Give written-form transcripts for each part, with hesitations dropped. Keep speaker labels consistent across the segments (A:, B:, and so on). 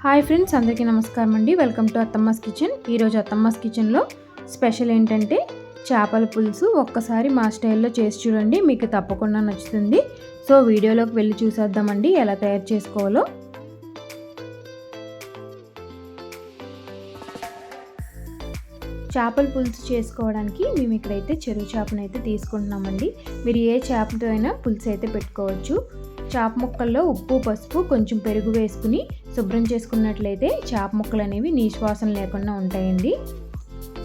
A: Hi friends, అందరికీ నమస్కారం అండి. Welcome to అత్తమ్మస్ kitchen. ఈరోజు అత్తమ్మస్ కిచెన్లో స్పెషల్ ఏంటంటే చేపల పులుసు. ఒక్కసారి మా స్టైల్లో చేసి చూడండి, మీకు తప్పకుండా నచ్చుతుంది. సో వీడియోలోకి వెళ్ళి చూసేద్దామండి ఎలా తయారు చేసుకోవాలో. చేపల పులుసు చేసుకోవడానికి మేము ఇక్కడైతే చెరువు చేపనైతే తీసుకుంటున్నామండి. మీరు ఏ చేపతో అయినా పులుసు అయితే పెట్టుకోవచ్చు. చేప ముక్కల్లో ఉప్పు, పసుపు, కొంచెం పెరుగు వేసుకుని శుభ్రం చేసుకున్నట్లయితే చేప ముక్కలు అనేవి నీశ్వాసన లేకుండా ఉంటాయండి.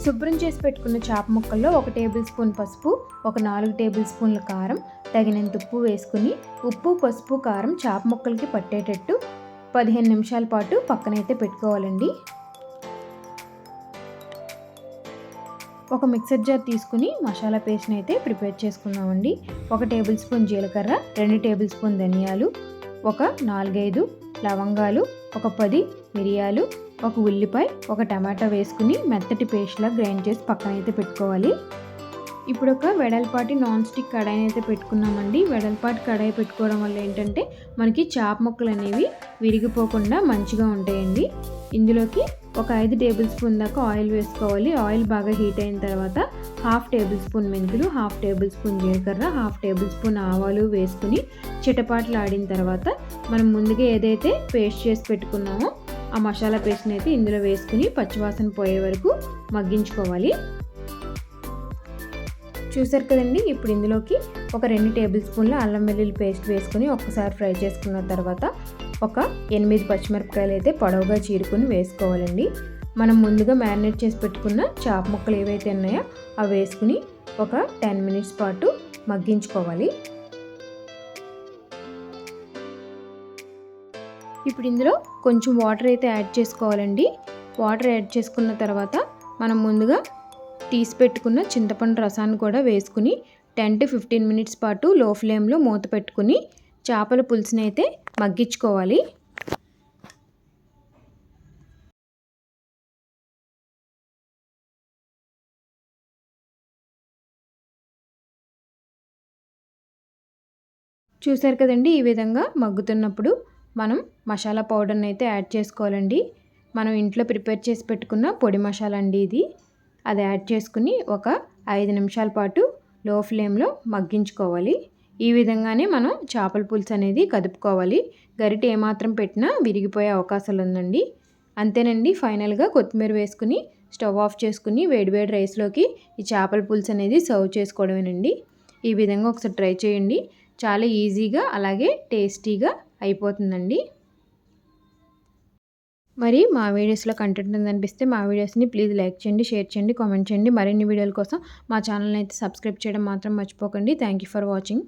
A: శుభ్రం చేసి పెట్టుకున్న చేప ముక్కల్లో 1 టేబుల్ స్పూన్ పసుపు, ఒక 4 టేబుల్ స్పూన్ల కారం, తగినంత ఉప్పు వేసుకుని ఉప్పు, పసుపు, కారం చేప ముక్కలకి పట్టేటట్టు 15 నిమిషాల పాటు పక్కనైతే పెట్టుకోవాలండి. ఒక మిక్సర్ జార్ తీసుకుని మసాలా పేస్ట్ని అయితే ప్రిపేర్ చేసుకున్నామండి. 1 టేబుల్ స్పూన్ జీలకర్ర, 2 టేబుల్ స్పూన్ ధనియాలు, ఒక 4-5 లవంగాలు, ఒక 10 మిరియాలు, ఒక ఉల్లిపాయ, ఒక టమాటా వేసుకుని మెత్తటి పేస్ట్లా గ్రైండ్ చేసి పక్కనైతే పెట్టుకోవాలి. ఇప్పుడు ఒక వెడల్పాటి నాన్ స్టిక్ కడాయిని అయితే పెట్టుకున్నామండి. వెడల్పాటి కడాయి పెట్టుకోవడం వల్ల ఏంటంటే మనకి చేప ముక్కలు అనేవి విరిగిపోకుండా మంచిగా ఉంటాయండి. ఇందులోకి ఒక 5 టేబుల్ స్పూన్ దాకా ఆయిల్ వేసుకోవాలి. ఆయిల్ బాగా హీట్ అయిన తర్వాత 1/2 టేబుల్ స్పూన్ మెంతులు, 1/2 టేబుల్ స్పూన్ జీలకర్ర, 1/2 టేబుల్ స్పూన్ ఆవాలు వేసుకుని చిటపాట్లు ఆడిన తర్వాత మనం ముందుగా ఏదైతే పేస్ట్ చేసి పెట్టుకున్నామో ఆ మసాలా పేస్ట్ని అయితే ఇందులో వేసుకుని పచ్చివాసన పోయే వరకు మగ్గించుకోవాలి. చూసారు కదండి. ఇప్పుడు ఇందులోకి ఒక 2 టేబుల్ స్పూన్ల అల్లం వెల్లుల్లి పేస్ట్ వేసుకుని ఒక్కసారి ఫ్రై చేసుకున్న తర్వాత ఒక 8 పచ్చిమిరపకాయలు అయితే పొడవుగా చీరుకుని వేసుకోవాలండి. మనం ముందుగా మ్యారినేట్ చేసి పెట్టుకున్న చేప ముక్కలు ఏవైతే ఉన్నాయో అవి వేసుకుని ఒక 10 మినిట్స్ పాటు మగ్గించుకోవాలి. ఇప్పుడు ఇందులో కొంచెం వాటర్ అయితే యాడ్ చేసుకోవాలండి. వాటర్ యాడ్ చేసుకున్న తర్వాత మనం ముందుగా తీసి పెట్టుకున్న చింతపండు రసాన్ని కూడా వేసుకుని 10 to 15 మినిట్స్ పాటు లో ఫ్లేమ్లో మూత పెట్టుకుని చేపల పులుసుని అయితే మగ్గించుకోవాలి. చూసారు కదండి. ఈ విధంగా మగ్గుతున్నప్పుడు మనం మసాలా పౌడర్ని అయితే యాడ్ చేసుకోవాలండి. మనం ఇంట్లో ప్రిపేర్ చేసి పెట్టుకున్న పొడి మసాలా అండి ఇది. అది యాడ్ చేసుకుని ఒక 5 నిమిషాల పాటు లో ఫ్లేమ్లో మగ్గించుకోవాలి. ఈ విధంగానే మనం చేపల పులుసు అనేది కదుపుకోవాలి. గరిటె ఏమాత్రం పెట్టినా విరిగిపోయే అవకాశాలు ఉందండి. అంతేనండి. ఫైనల్గా కొత్తిమీర వేసుకుని స్టవ్ ఆఫ్ చేసుకుని వేడివేడి రైస్లోకి ఈ చేపల పులుసు అనేది సర్వ్ చేసుకోవడమేనండి. ఈ విధంగా ఒకసారి ట్రై చేయండి. చాలా ఈజీగా అలాగే టేస్టీగా అయిపోతుందండి. మరి మా వీడియోస్లో కంటెంట్ ఉందనిపిస్తే మా వీడియోస్ని ప్లీజ్ లైక్ చేయండి, షేర్ చేయండి, కామెంట్ చేయండి. మరిన్ని వీడియోల కోసం మా ఛానల్ని అయితే సబ్స్క్రైబ్ చేయడం మాత్రం మర్చిపోకండి. Thank you for watching.